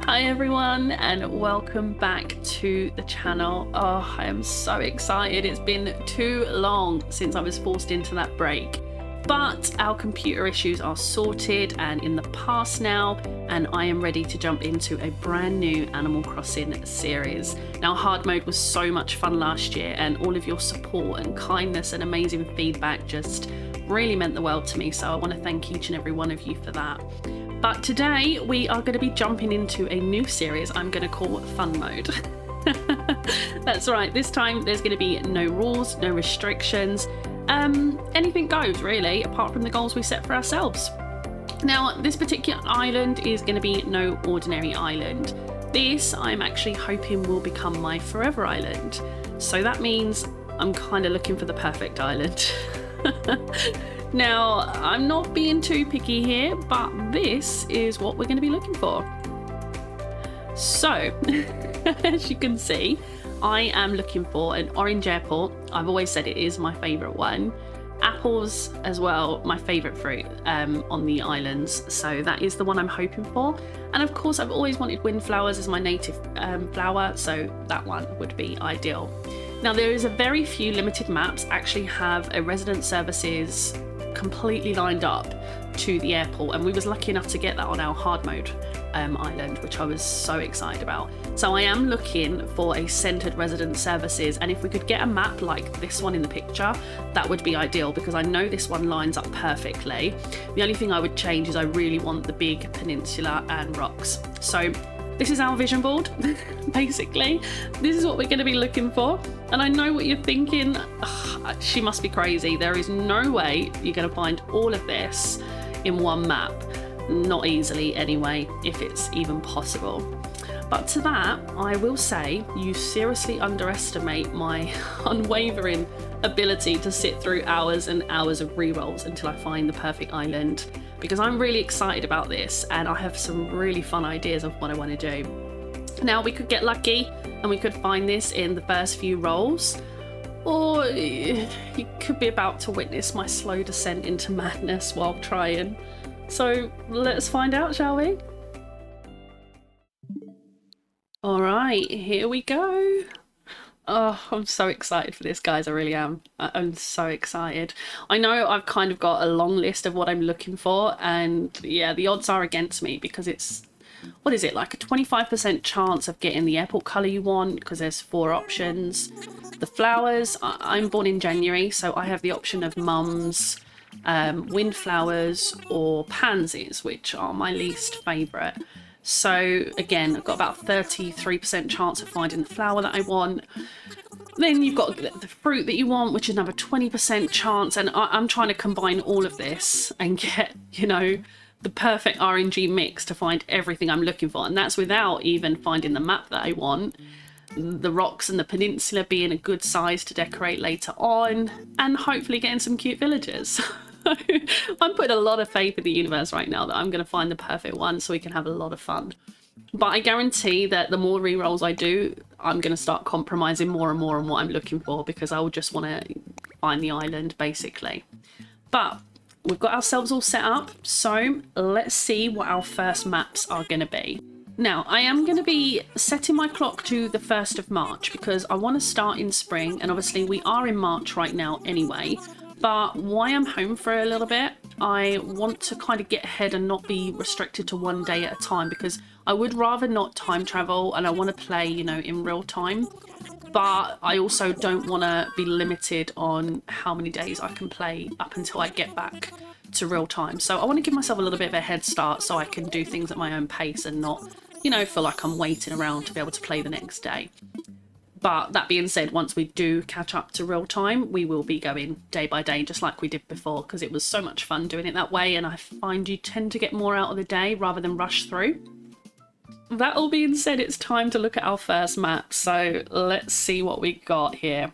Hi everyone and welcome back to the channel. Oh, I am so excited. It's been too long since I was forced into that break. But our computer issues are sorted and in the past now, and I am ready to jump into a brand new Animal Crossing series. Now, hard mode was so much fun last year, and all of your support and kindness and amazing feedback just really meant the world to me. So I want to thank each and every one of you for that. But today we are going to be jumping into a new series I'm going to call Fun Mode. That's right, this time there's going to be no rules, no restrictions. Anything goes really, apart from the goals we set for ourselves. Now, this particular island is going to be no ordinary island. This I'm actually hoping will become my forever island. So that means I'm kind of looking for the perfect island. Now, I'm not being too picky here, but this is what we're going to be looking for. So, as you can see, I am looking for an orange airport. I've always said it is my favourite one. Apples as well, my favourite fruit on the islands. So that is the one I'm hoping for. And of course, I've always wanted windflowers as my native flower, so that one would be ideal. Now, there is a very few limited maps actually have a resident services completely lined up to the airport, and we was lucky enough to get that on our hard mode island, which I was so excited about. So I am looking for a centered resident services, and if we could get a map like this one in the picture, that would be ideal, because I know this one lines up perfectly. The only thing I would change is I really want the big peninsula and rocks. So this is our vision board. Basically, this is what we're going to be looking for. And I know what you're thinking. Ugh, she must be crazy. There is no way you're going to find all of this in one map. Not easily anyway, if it's even possible. But to that, I will say you seriously underestimate my unwavering ability to sit through hours and hours of rerolls until I find the perfect island, because I'm really excited about this and I have some really fun ideas of what I want to do. Now, we could get lucky and we could find this in the first few rolls, or you could be about to witness my slow descent into madness while trying. So let's find out, shall we? All right, here we go. Oh, I'm so excited for this, guys. I really am. I'm so excited. I know I've kind of got a long list of what I'm looking for, and yeah, the odds are against me because it's, what is it, like a 25% chance of getting the airport colour you want, because there's 4 options. The flowers, I'm born in January, so I have the option of mums, windflowers or pansies, which are my least favourite. So again, I've got about 33% chance of finding the flower that I want. Then you've got the fruit that you want, which is another 20% chance. And I'm trying to combine all of this and get, you know, the perfect RNG mix to find everything I'm looking for. And that's without even finding the map that I want, the rocks and the peninsula being a good size to decorate later on, and hopefully getting some cute villagers. I'm putting a lot of faith in the universe right now that I'm going to find the perfect one so we can have a lot of fun. But I guarantee that the more rerolls I do, I'm going to start compromising more and more on what I'm looking for, because I will just want to find the island, basically. But we've got ourselves all set up, so let's see what our first maps are going to be. Now, I am going to be setting my clock to the 1st of March because I want to start in spring, and obviously we are in March right now anyway. But why I'm home for a little bit, I want to kind of get ahead and not be restricted to one day at a time, because I would rather not time travel and I want to play, you know, in real time. But I also don't want to be limited on how many days I can play up until I get back to real time. So I want to give myself a little bit of a head start so I can do things at my own pace and not, you know, feel like I'm waiting around to be able to play the next day. But that being said, once we do catch up to real time, we will be going day by day, just like we did before, because it was so much fun doing it that way, and I find you tend to get more out of the day rather than rush through. That all being said, it's time to look at our first map, so let's see what we got here.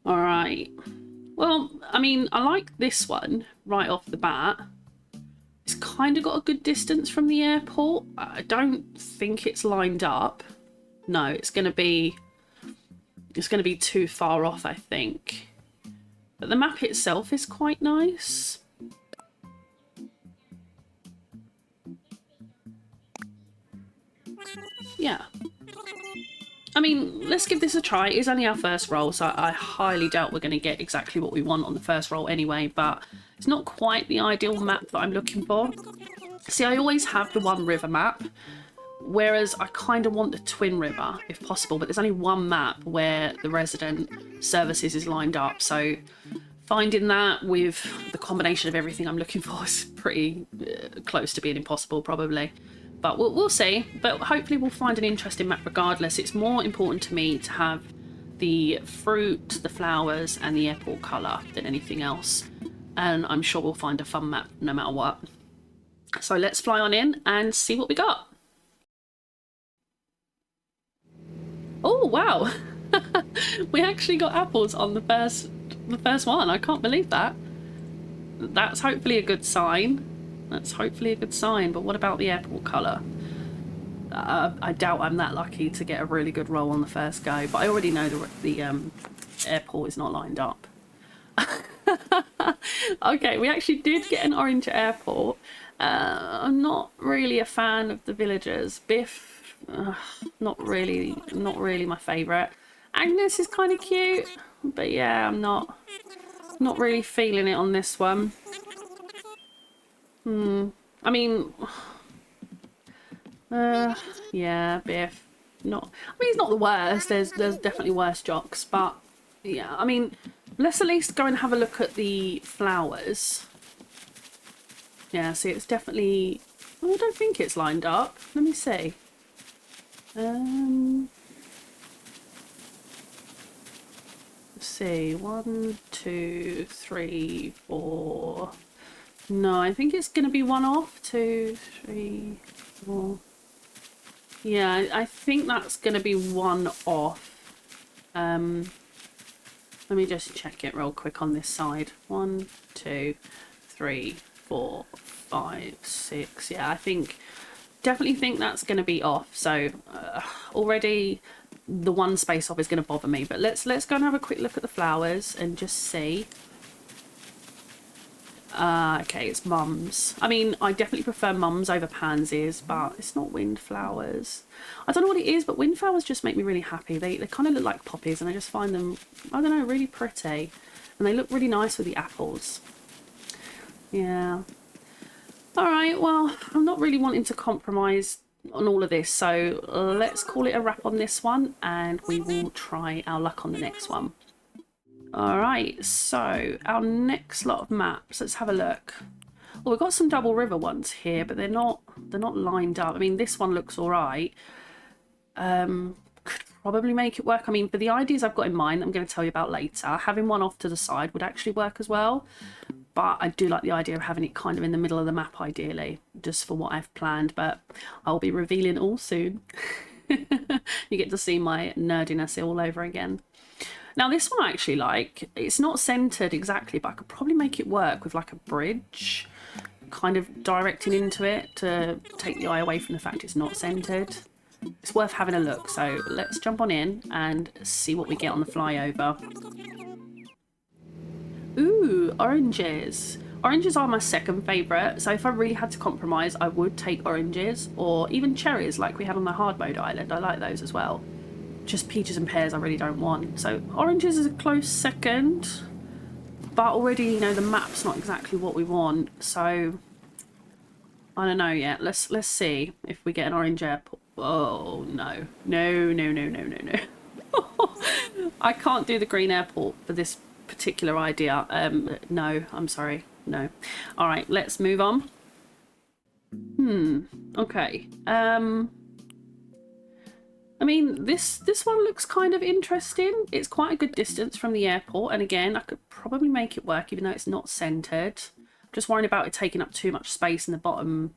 All right. Well, I mean, I like this one right off the bat. It's kind of got a good distance from the airport. I don't think it's lined up. No, it's going to be too far off, I think. But the map itself is quite nice. Yeah. I mean, let's give this a try. It's only our first roll, so I highly doubt we're going to get exactly what we want on the first roll anyway, but it's not quite the ideal map that I'm looking for. See, I always have the one river map, whereas I kind of want the twin river if possible, but there's only one map where the resident services is lined up, so finding that with the combination of everything I'm looking for is pretty close to being impossible probably. But we'll see. But hopefully we'll find an interesting map regardless. It's more important to me to have the fruit, the flowers and the airport colour than anything else. And I'm sure we'll find a fun map no matter what. So let's fly on in and see what we got. Oh, wow. We actually got apples on the first one. I can't believe that. That's hopefully a good sign. That's hopefully a good sign. But what about the airport colour? I doubt I'm that lucky to get a really good roll on the first go. But I already know the airport is not lined up. Okay, we actually did get an orange airport. I'm not really a fan of the villagers. Biff, not really my favourite. Agnes is kind of cute, but yeah, I'm not really feeling it on this one. I mean, yeah, Biff. Not. I mean, he's not the worst. There's definitely worse jocks, but yeah. I mean, let's at least go and have a look at the flowers. Yeah, see, it's definitely. Oh, I don't think it's lined up. Let me see. Let's see. 1, 2, 3, 4. No, I think it's going to be one off. 2, 3, 4. Yeah, I think that's going to be one off. Let me just check it real quick on this side. 1, 2, 3, 4, 5, 6. Yeah, I definitely think that's going to be off. So already the one space off is going to bother me. But let's go and have a quick look at the flowers and just see. Okay, it's mums. I mean, I definitely prefer mums over pansies, but it's not windflowers. I don't know what it is, but windflowers just make me really happy. They kind of look like poppies, and I just find them, I don't know, really pretty. And they look really nice with the apples. Yeah. All right, well, I'm not really wanting to compromise on all of this, so let's call it a wrap on this one, and we will try our luck on the next one. Alright, so our next lot of maps, let's have a look. Well, we've got some double river ones here, but they're not lined up. I mean, this one looks alright. Could probably make it work. I mean, for the ideas I've got in mind that I'm going to tell you about later, having one off to the side would actually work as well. But I do like the idea of having it kind of in the middle of the map, ideally, just for what I've planned. But I'll be revealing all soon. You get to see my nerdiness all over again. Now this one I actually like. It's not centered exactly, but I could probably make it work with like a bridge kind of directing into it to take the eye away from the fact it's not centered. It's worth having a look, so let's jump on in and see what we get on the flyover. Ooh, oranges. Oranges are my second favourite, so if I really had to compromise I would take oranges, or even cherries like we had on the hard mode island. I like those as well. Just peaches and pears I really don't want. So oranges is a close second, but already, you know, the map's not exactly what we want, so I don't know yet. Let's see if we get an orange airport. Oh no. No. I can't do the green airport for this particular idea. No, I'm sorry. No. Alright, let's move on. Okay. I mean, this one looks kind of interesting. It's quite a good distance from the airport, and again, I could probably make it work even though it's not centered. I'm just worrying about it taking up too much space in the bottom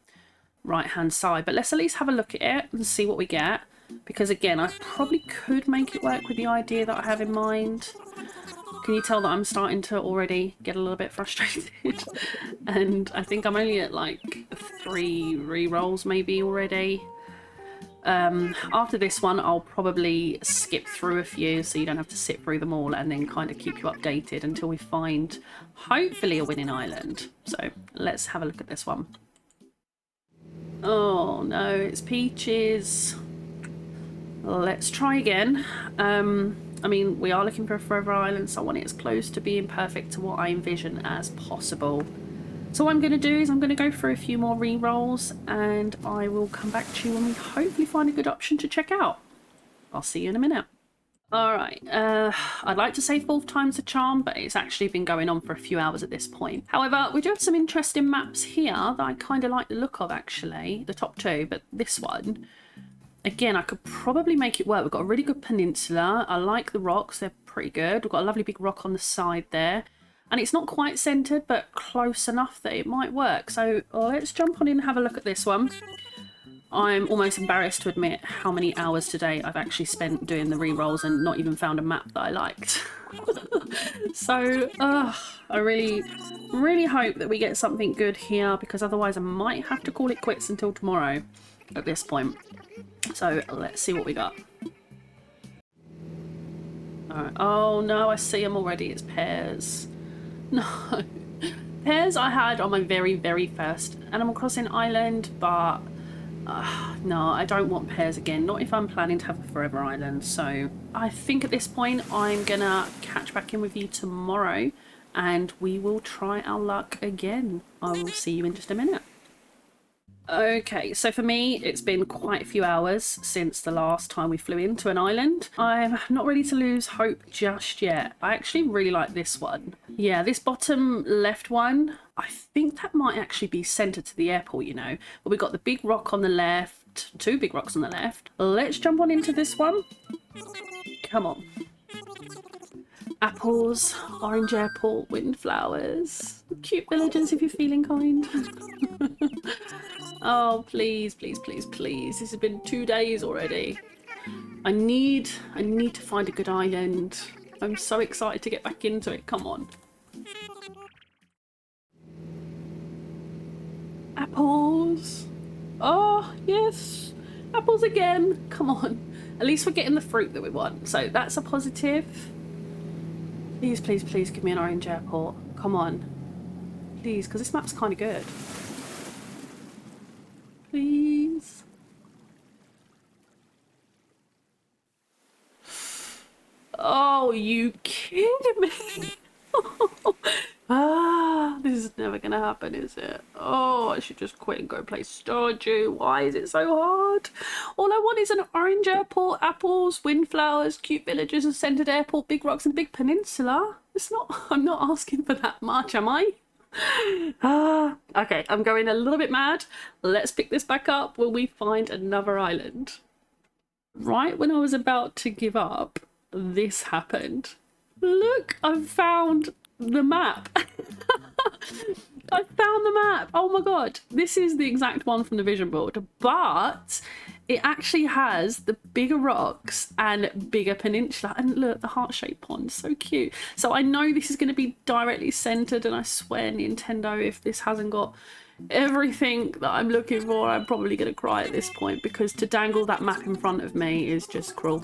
right hand side, but let's at least have a look at it and see what we get, because again, I probably could make it work with the idea that I have in mind. Can you tell that I'm starting to already get a little bit frustrated? And I think I'm only at like 3 re-rolls maybe already. After this one I'll probably skip through a few so you don't have to sit through them all, and then kind of keep you updated until we find hopefully a winning island. So let's have a look at this one. Oh no, it's peaches. let's try again. I mean, we are looking for a forever island, so I want it as close to being perfect to what I envision as possible. So what I'm going to do is I'm going to go through a few more re-rolls, and I will come back to you when we hopefully find a good option to check out. I'll see you in a minute. Alright, I'd like to say fourth time's a charm, but it's actually been going on for a few hours at this point. However, we do have some interesting maps here that I kind of like the look of, actually. The top two, but this one, again, I could probably make it work. We've got a really good peninsula. I like the rocks, they're pretty good. We've got a lovely big rock on the side there. And it's not quite centred, but close enough that it might work. So let's jump on in and have a look at this one. I'm almost embarrassed to admit how many hours today I've actually spent doing the re-rolls and not even found a map that I liked. So I really hope that we get something good here, because otherwise I might have to call it quits until tomorrow at this point. So let's see what we got. Alright. Oh no, I see them already. It's pears. No. Pears I had on my very first Animal Crossing island, but no, I don't want pears again. Not if I'm planning to have a forever island. So I think at this point I'm gonna catch back in with you tomorrow and we will try our luck again. I will see you in just a minute. Okay, so for me, it's been quite a few hours since the last time we flew into an island. I'm not ready to lose hope just yet. I actually really like this one. Yeah, this bottom left one, I think that might actually be centred to the airport, you know. But we've got the big rock on the left, two big rocks on the left. Let's jump on into this one. Come on. Apples, orange airport, windflowers, cute villagers if you're feeling kind. Oh, please, please, please, please. This has been 2 days already. I need to find a good island. I'm so excited to get back into it. Come on. Apples. Oh, yes. Apples again. Come on. At least we're getting the fruit that we want. So that's a positive. Please, please, please give me an orange airport. Come on. Please, because this map's kind of good. Please. Oh, you kidding me? This is never gonna happen, is it? Oh, I should just quit and go play Stardew. Why is it so hard? All I want is an orange airport, apples, windflowers, cute villages, a centered airport, big rocks, and a big peninsula. It's not. I'm not asking for that much, am I? Okay, I'm going a little bit mad. Let's pick this back up when we find another island. Right when I was about to give up, this happened. Look, I've found the map. I found the map. Oh my god, this is the exact one from the vision board, but it actually has the bigger rocks and bigger peninsula. And look, the heart-shaped pond, so cute. So I know this is going to be directly centered, and I swear, Nintendo, if this hasn't got everything that I'm looking for, I'm probably going to cry at this point, because to dangle that map in front of me is just cruel.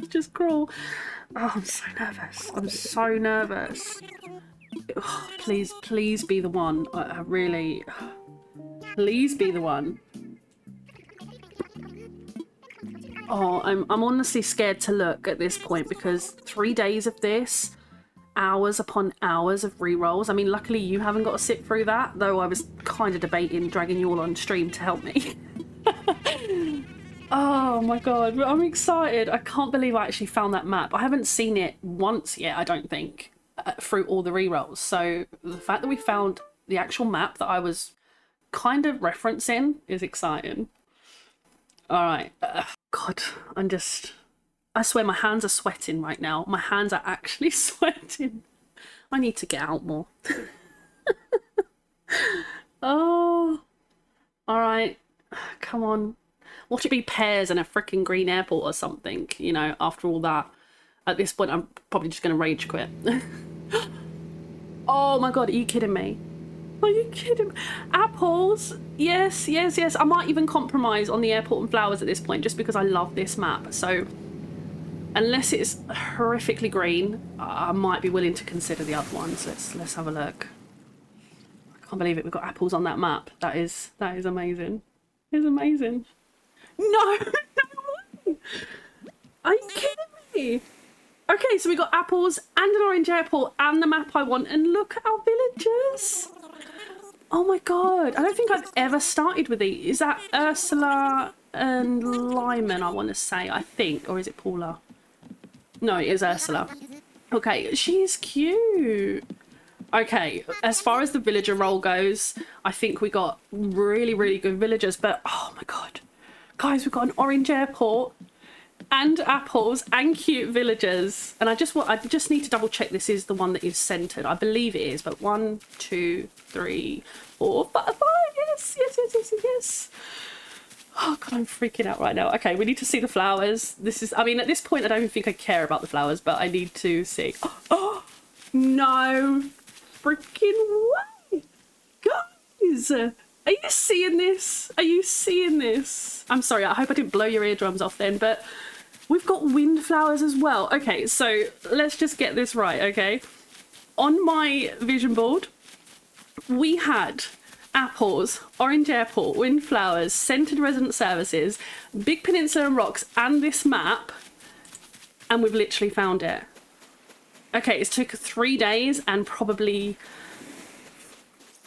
Just cruel. Oh, I'm so nervous. I'm so nervous. Oh, please be the one. I really... Please be the one. Oh, I'm honestly scared to look at this point, because 3 days of this, hours upon hours of re-rolls. I mean, luckily you haven't got to sit through that, though I was kind of debating dragging you all on stream to help me. Oh my god, I'm excited. I can't believe I actually found that map. I haven't seen it once yet, I don't think, through all the re-rolls. So the fact that we found the actual map that I was kind of referencing is exciting. All right. God, I swear my hands are sweating right now. My hands are actually sweating. I need to get out more. Oh, all right. Come on. Watch it be pears and a freaking green airport or something, you know, after all that. At this point, I'm probably just going to rage quit. Oh my god, are you kidding me? Are you kidding me? Apples? Yes, yes, yes. I might even compromise on the airport and flowers at this point, just because I love this map. So, unless it's horrifically green, I might be willing to consider the other ones. Let's have a look. I can't believe it. We've got apples on that map. That is amazing. It's amazing. No, no way. Are you kidding me? Okay, so we got apples and an orange airport and the map I want, and look at our villagers. Oh my god, I don't think I've ever started with these. Is that Ursula and Lyman, I want to say, I think, or is it Paula? No, it is Ursula. Okay, she's cute. Okay, as far as the villager role goes, I think we got really, really good villagers, but oh my god. Guys, we've got an orange airport and apples and cute villagers. And I just need to double check this is the one that is centered. I believe it is, but 1, 2, 3, 4, 5, yes. Oh god, I'm freaking out right now. Okay, we need to see the flowers. I mean, at this point, I don't even think I care about the flowers, but I need to see. Oh, no freaking way. Guys, are you seeing this? Are you seeing this? I'm sorry, I hope I didn't blow your eardrums off then, but we've got windflowers as well. Okay, so let's just get this right, okay? On my vision board, we had apples, orange airport, windflowers, centered resident services, big peninsula and rocks, and this map, and we've literally found it. Okay, it took 3 days and probably,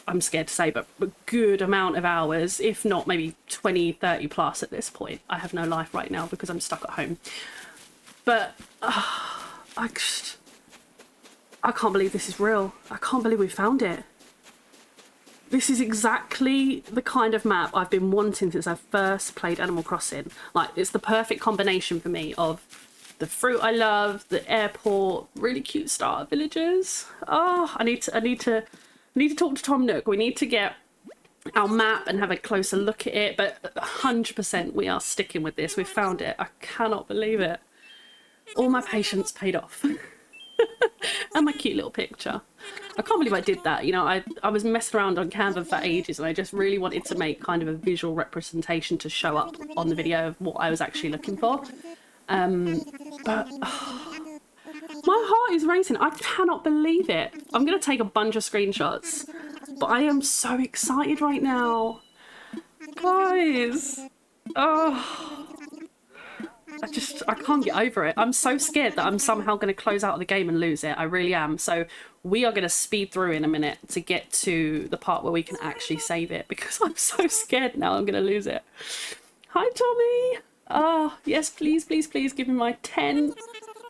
I'm scared to say, but a good amount of hours, if not maybe 20, 30 plus at this point. I have no life right now because I'm stuck at home. But I can't believe this is real. I can't believe we found it. This is exactly the kind of map I've been wanting since I first played Animal Crossing. Like, it's the perfect combination for me of the fruit I love, the airport, really cute starter villages. Oh, I need to talk to Tom Nook. We need to get our map and have a closer look at it, but 100% we are sticking with this. We found it. I cannot believe it. All my patience paid off. And my cute little picture. I can't believe I did that. You know, I was messing around on Canva for ages and I just really wanted to make kind of a visual representation to show up on the video of what I was actually looking for. But my heart is racing. I cannot believe it. I'm going to take a bunch of screenshots, but I am so excited right now. Guys. Oh. I can't get over it. I'm so scared that I'm somehow going to close out of the game and lose it. I really am. So we are going to speed through in a minute to get to the part where we can actually save it because I'm so scared now I'm going to lose it. Hi, Tommy. Oh, yes, please, please, please give me my 10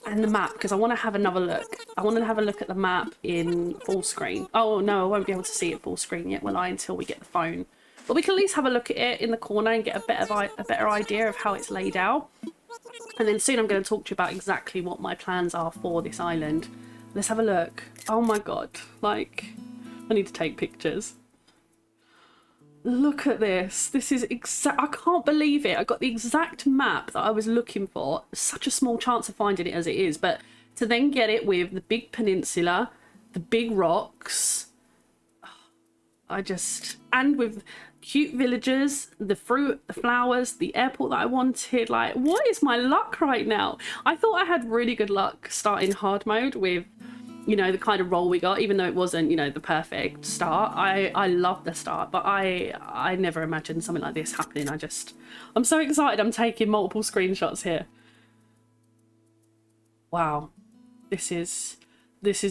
and the map because I want to have another look. I want to have a look at the map in full screen. Oh, no, I won't be able to see it full screen yet, will I, until we get the phone. But we can at least have a look at it in the corner and get a better idea of how it's laid out. And then soon I'm going to talk to you about exactly what my plans are for this island. Let's have a look. Oh my god, like, I need to take pictures. Look at this. This is I can't believe it. I got the exact map that I was looking for. Such a small chance of finding it as it is, but to then get it with the big peninsula, the big rocks, and with cute villagers, the fruit, the flowers, the airport that I wanted. Like, what is my luck right now? I thought I had really good luck starting hard mode with, you know, the kind of role we got, even though it wasn't, you know, the perfect start. I love the start, but I never imagined something like this happening. I'm so excited. I'm taking multiple screenshots here. Wow, this is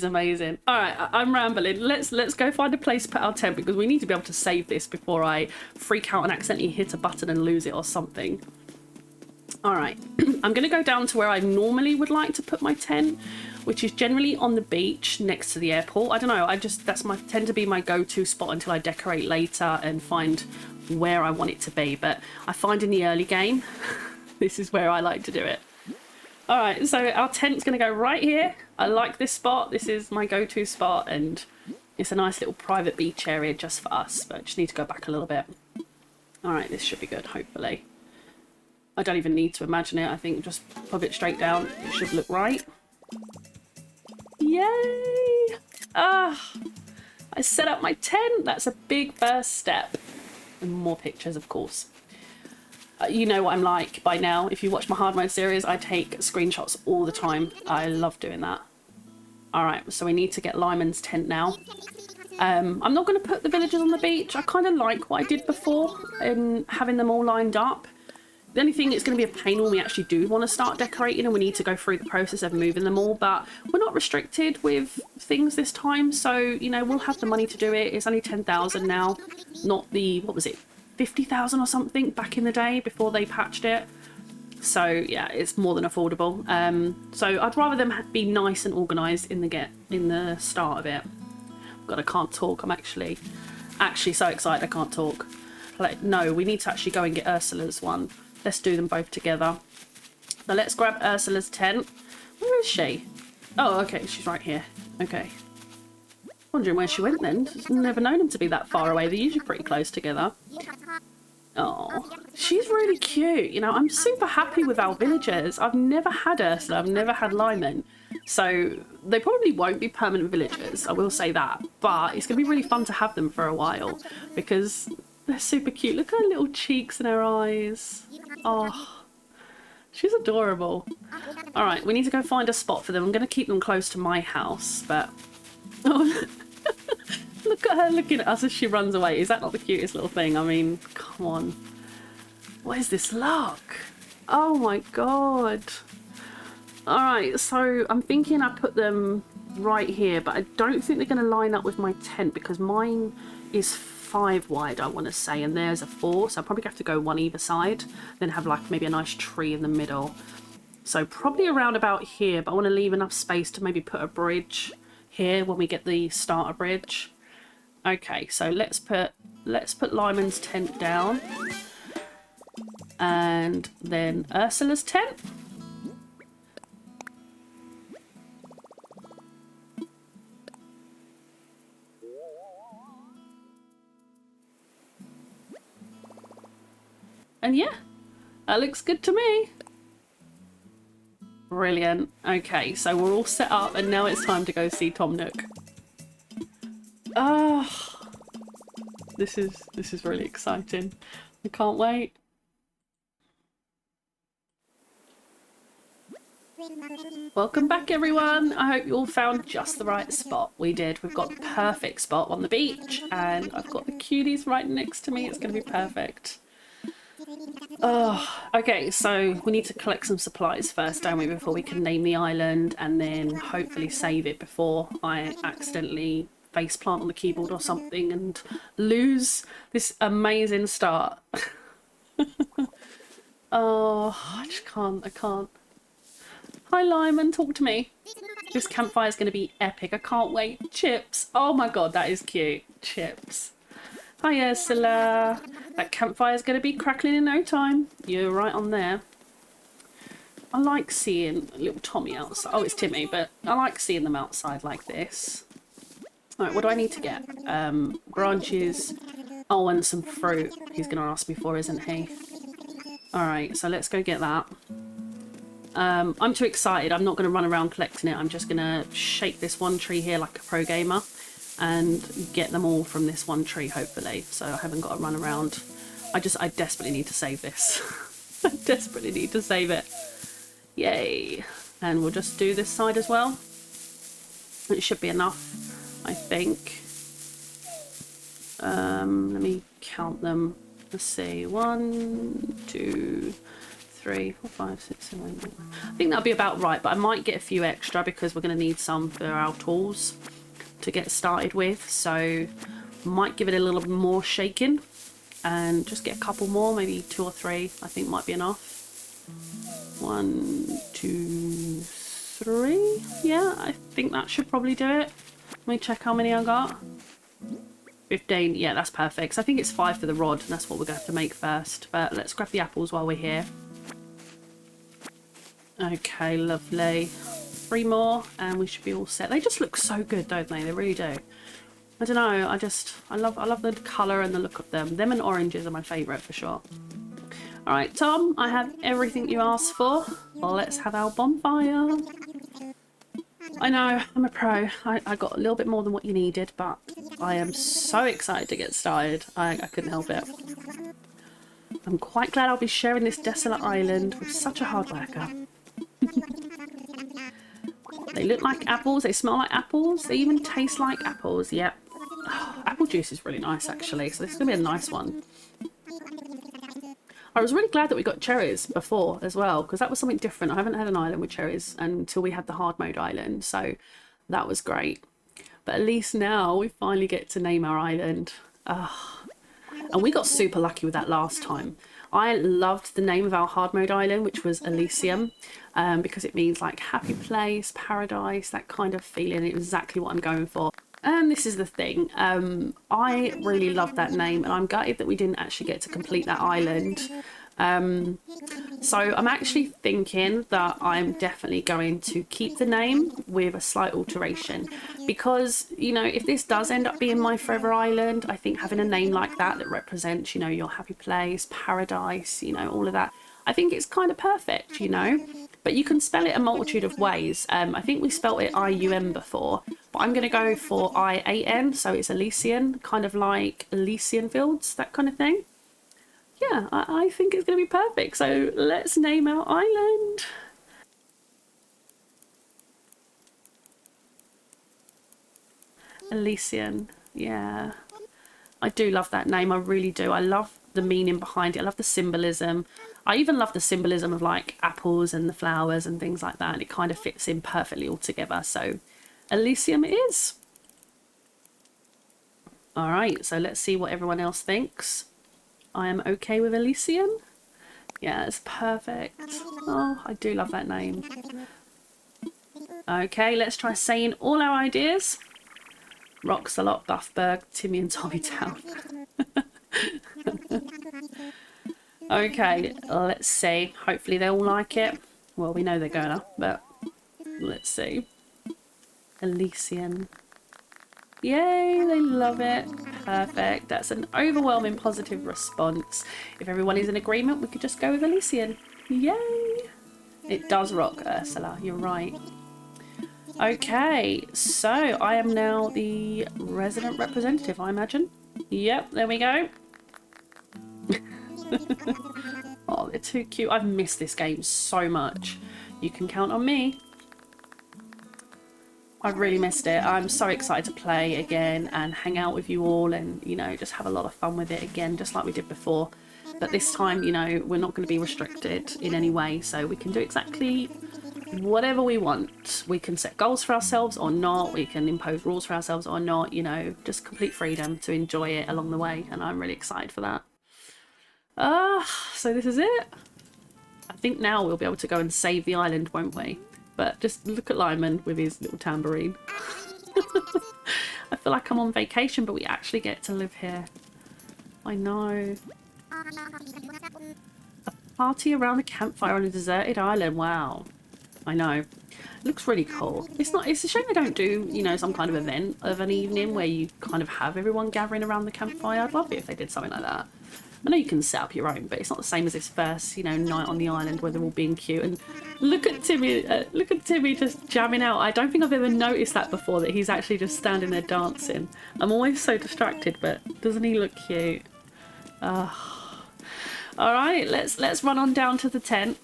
amazing. All right, I'm rambling. Let's go find a place to put our tent because we need to be able to save this before I freak out and accidentally hit a button and lose it or something. All right, I'm going to go down to where I normally would like to put my tent, which is generally on the beach next to the airport. I don't know, that's tend to be my go-to spot until I decorate later and find where I want it to be. But I find in the early game, this is where I like to do it. All right, so our tent's going to go right here. I like this spot. This is my go-to spot, and it's a nice little private beach area just for us, but I just need to go back a little bit. All right, this should be good, hopefully. I don't even need to imagine it. I think just pop it straight down. It should look right. Yay! Ah, I set up my tent. That's a big first step. And more pictures, of course. You know what I'm like by now. If you watch my hard mode series, I take screenshots all the time. I love doing that. All right, so we need to get Lyman's tent now. I'm not going to put the villagers on the beach. I kind of like what I did before in having them all lined up. The only thing it's going to be a pain when we actually do want to start decorating and we need to go through the process of moving them all, but we're not restricted with things this time, so, you know, we'll have the money to do it. It's only 10,000 now, not the, what was it, 50,000 or something back in the day before they patched it. So yeah, it's more than affordable. So I'd rather them be nice and organised in the start of it. God, I can't talk. I'm actually so excited I can't talk. Like, no, we need to actually go and get Ursula's one. Let's do them both together. So let's grab Ursula's tent. Where is she? Oh, okay, she's right here. Okay. Wondering where she went then. Never known them to be that far away. They're usually pretty close together. Oh, she's really cute. You know, I'm super happy with our villagers. I've never had Ursula. I've never had Lyman. So they probably won't be permanent villagers. I will say that. But it's going to be really fun to have them for a while because they're super cute. Look at her little cheeks and her eyes. Oh, she's adorable. All right, we need to go find a spot for them. I'm going to keep them close to my house, but... Oh, look at her looking at us as she runs away. Is that not the cutest little thing? I mean, come on. What is this luck? Oh my god. All right, so I'm thinking I put them right here, but I don't think they're going to line up with my tent because mine is 5 wide, I want to say, and there's a 4, so I'll probably have to go one either side, then have like maybe a nice tree in the middle. So probably around about here, but I want to leave enough space to maybe put a bridge here when we get the starter bridge. Okay, so let's put Lyman's tent down, and then Ursula's tent. And yeah, that looks good to me. Brilliant. Okay, so we're all set up and now it's time to go see Tom Nook. Oh, this is really exciting. I can't wait. Welcome back everyone. I hope you all found just the right spot. We did. We've got the perfect spot on the beach and I've got the cuties right next to me. It's going to be perfect. Oh, okay, so we need to collect some supplies first, don't we, before we can name the island and then hopefully save it before I accidentally faceplant on the keyboard or something and lose this amazing start. Oh, I just can't, I can't. Hi Lyman, talk to me. This campfire is going to be epic. I can't wait. Chips. Oh my god, that is cute. Chips. Hi Ursula. That campfire is going to be crackling in no time. You're right on there. I like seeing little Tommy outside. Oh, it's Timmy, but I like seeing them outside like this. Alright, what do I need to get? Branches. Oh, and some fruit. He's going to ask me for, isn't he? Alright, so let's go get that. I'm too excited. I'm not going to run around collecting it. I'm just going to shake this one tree here like a pro gamer and get them all from this one tree, hopefully. So I haven't got to run around. I desperately need to save this. I desperately need to save it. Yay. And we'll just do this side as well. It should be enough, I think. Let me count them. Let's see. 1, 2, 3, 4, 5, 6, 7, 8. I think that'll be about right, but I might get a few extra because we're going to need some for our tools to get started with. So might give it a little bit more shaking and just get a couple more, maybe 2 or 3. I think might be enough. 1, 2, 3. Yeah, I think that should probably do it. Let me check how many I got. 15. Yeah, that's perfect. So I think it's 5 for the rod, and that's what we're going to have to make first. But let's grab the apples while we're here. Okay, lovely. 3 more and we should be all set. They just look so good, don't they? They really do. I don't know, I love the colour and the look of them. Them and oranges are my favourite for sure. Alright, Tom, I have everything you asked for. Well, let's have our bonfire. I know, I'm a pro. I got a little bit more than what you needed, but I am so excited to get started. I couldn't help it. I'm quite glad I'll be sharing this desolate island with such a hard worker. They look like apples, they smell like apples, they even taste like apples. Yep. Oh, apple juice is really nice actually, so this is going to be a nice one. I was really glad that we got cherries before as well, because that was something different. I haven't had an island with cherries until we had the hard mode island, so that was great. But at least now we finally get to name our island. And we got super lucky with that last time. I loved the name of our hard mode island, which was Elysium, because it means like happy place, paradise, that kind of feeling. Exactly what I'm going for. And this is the thing, I really love that name, and I'm gutted that we didn't actually get to complete that island. So I'm actually thinking that I'm definitely going to keep the name with a slight alteration, because, you know, if this does end up being my forever island, I think having a name like that that represents, you know, your happy place, paradise, you know, all of that, I think it's kind of perfect, you know. But you can spell it a multitude of ways. I think we spelt it IUM before, but I'm going to go for IAN, so it's Elysian, kind of like Elysian Fields, that kind of thing. Yeah, I think it's going to be perfect. So let's name our island. Elysian, yeah. I do love that name, I really do. I love the meaning behind it. I love the symbolism. I even love the symbolism of like apples and the flowers and things like that. And it kind of fits in perfectly all together. So Elysium it is. All right, so let's see what everyone else thinks. I am okay with Elysium. Yeah, it's perfect. Oh, I do love that name. Okay, let's try saying all our ideas. Roxalot, Buffberg, Timmy and Tommy Town. Okay, let's see. Hopefully they all like it. Well, we know they're gonna, but let's see. Elysian. Yay, they love it. Perfect. That's an overwhelming positive response. If everyone is in agreement, we could just go with Elysian. Yay! It does rock, Ursula. You're right. Okay, so I am now the resident representative, I imagine. Yep, there we go. Oh, they're too cute. I've missed this game so much. You can count on me. I've really missed it. I'm so excited to play again and hang out with you all and, you know, just have a lot of fun with it again, just like we did before. But this time, you know, we're not going to be restricted in any way, so we can do exactly whatever we want. We can set goals for ourselves or not. We can impose rules for ourselves or not, you know, just complete freedom to enjoy it along the way. And I'm really excited for that. So this is it. I think now we'll be able to go and save the island, won't we? But just look at Lyman with his little tambourine. I feel like I'm on vacation, but we actually get to live here. I know. A party around a campfire on a deserted island. Wow. I know. It looks really cool. It's a shame they don't do, you know, some kind of event of an evening where you kind of have everyone gathering around the campfire. I'd love it if they did something like that. I know you can set up your own, but it's not the same as this first, you know, night on the island where they're all being cute. And look at Timmy just jamming out. I don't think I've ever noticed that before, that he's actually just standing there dancing. I'm always so distracted, but doesn't he look cute? All right, let's run on down to the tent.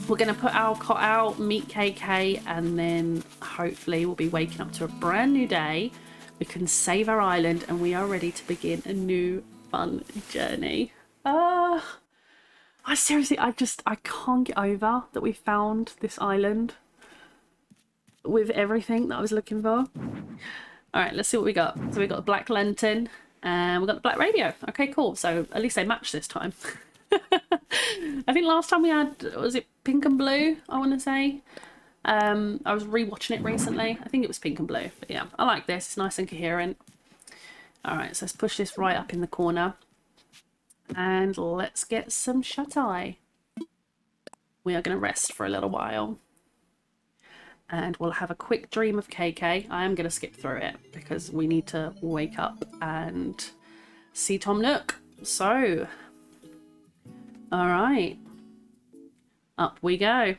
We're going to put our cot out, meet KK, and then hopefully we'll be waking up to a brand new day. We can save our island, and we are ready to begin a new fun journey. I can't get over that we found this island with everything that I was looking for. All right, let's see what we got. So we got the black lantern and we got the black radio. Okay, cool. So at least they matched this time. I think last time we had, was it pink and blue, I want to say. I was rewatching it recently. I think it was pink and blue, but yeah, I like this. It's nice and coherent. All right, so let's push this right up in the corner and let's get some shut-eye. We are going to rest for a little while and we'll have a quick dream of KK. I am going to skip through it because we need to wake up and see Tom Nook. So, all right, up we go.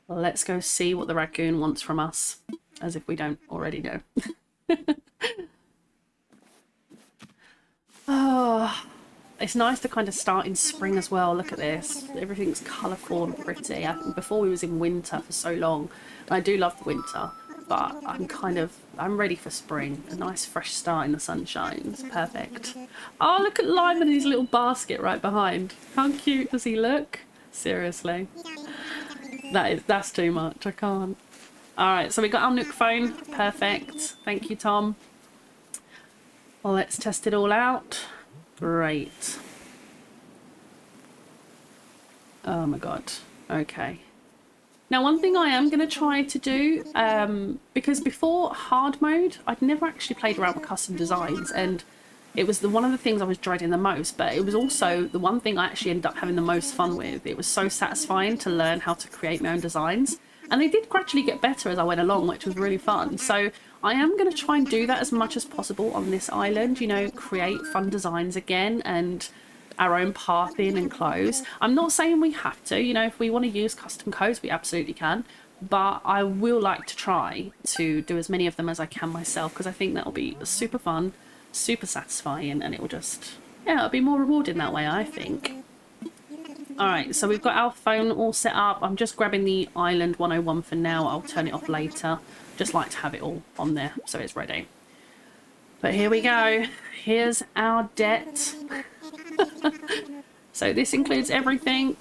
Let's go see what the raccoon wants from us, as if we don't already know. Oh, it's nice to kind of start in spring as well. Look at this. Everything's colourful and pretty. Before we was in winter for so long. And I do love the winter. but I'm ready for spring. A nice fresh start in the sunshine. It's perfect. Oh, look at Lime in his little basket right behind. How cute does he look? Seriously. That's too much. I can't. All right, so we got our Nook phone. Perfect. Thank you, Tom. Well, let's test it all out. Great. Oh my god. Okay. Now, one thing I am going to try to do, because before hard mode, I'd never actually played around with custom designs, and it was one of the things I was dreading the most, but it was also the one thing I actually ended up having the most fun with. It was so satisfying to learn how to create my own designs, and they did gradually get better as I went along, which was really fun. So I am going to try and do that as much as possible on this island, you know, create fun designs again and our own pathing and clothes. I'm not saying we have to, you know, if we want to use custom codes, we absolutely can. But I will like to try to do as many of them as I can myself, because I think that'll be super fun, super satisfying, and it will just, yeah, it'll be more rewarding that way, I think. All right, so we've got our phone all set up. I'm just grabbing the Island 101 for now. I'll turn it off later. Just like to have it all on there so it's ready. But here we go. Here's our debt. So this includes everything.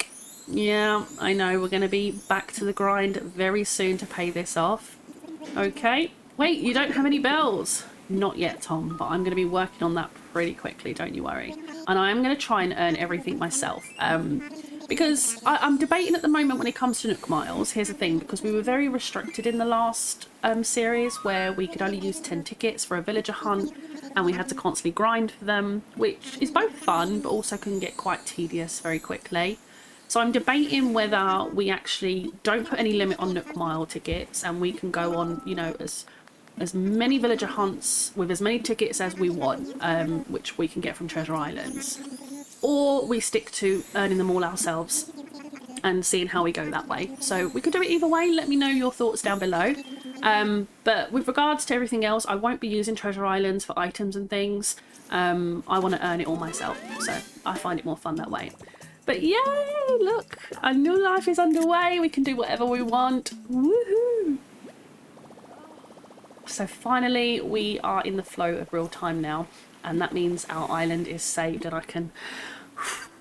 Yeah, I know we're going to be back to the grind very soon to pay this off. Okay. Wait, you don't have any bells. Not yet, Tom, but I'm going to be working on that pretty quickly, don't you worry. And I'm going to try and earn everything myself. Because I'm debating at the moment when it comes to Nook Miles. Here's the thing, because we were very restricted in the last series where we could only use 10 tickets for a villager hunt, and we had to constantly grind for them, which is both fun but also can get quite tedious very quickly. So I'm debating whether we actually don't put any limit on Nook Mile tickets and we can go on, you know, as many villager hunts with as many tickets as we want, which we can get from Treasure Islands. Or we stick to earning them all ourselves and seeing how we go that way. So we could do it either way. Let me know your thoughts down below. But with regards to everything else, I won't be using Treasure Islands for items and things. I want to earn it all myself, so I find it more fun that way. But yay, look, a new life is underway. We can do whatever we want. Woohoo! So finally, we are in the flow of real time now, and that means our island is saved, and I can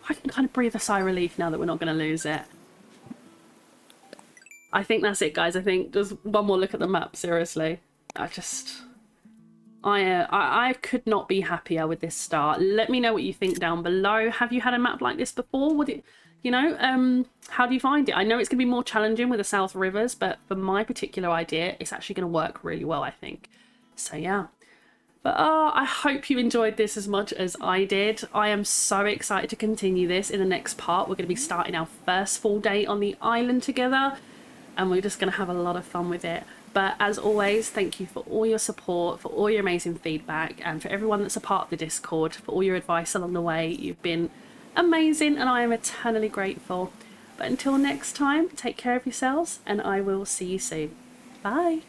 kind of breathe a sigh of relief now that we're not going to lose it. I think that's it, guys. I think just one more look at the map. Seriously, I could not be happier with this start. Let me know what you think down below. Have you had a map like this before? Would it, you know, how do you find it? I know it's going to be more challenging with the South Rivers, but for my particular idea, it's actually going to work really well, I think. So yeah. But I hope you enjoyed this as much as I did. I am so excited to continue this in the next part. We're going to be starting our first full day on the island together, and we're just going to have a lot of fun with it. But as always, thank you for all your support, for all your amazing feedback, and for everyone that's a part of the Discord, for all your advice along the way. You've been amazing, and I am eternally grateful. But until next time, take care of yourselves, and I will see you soon. Bye.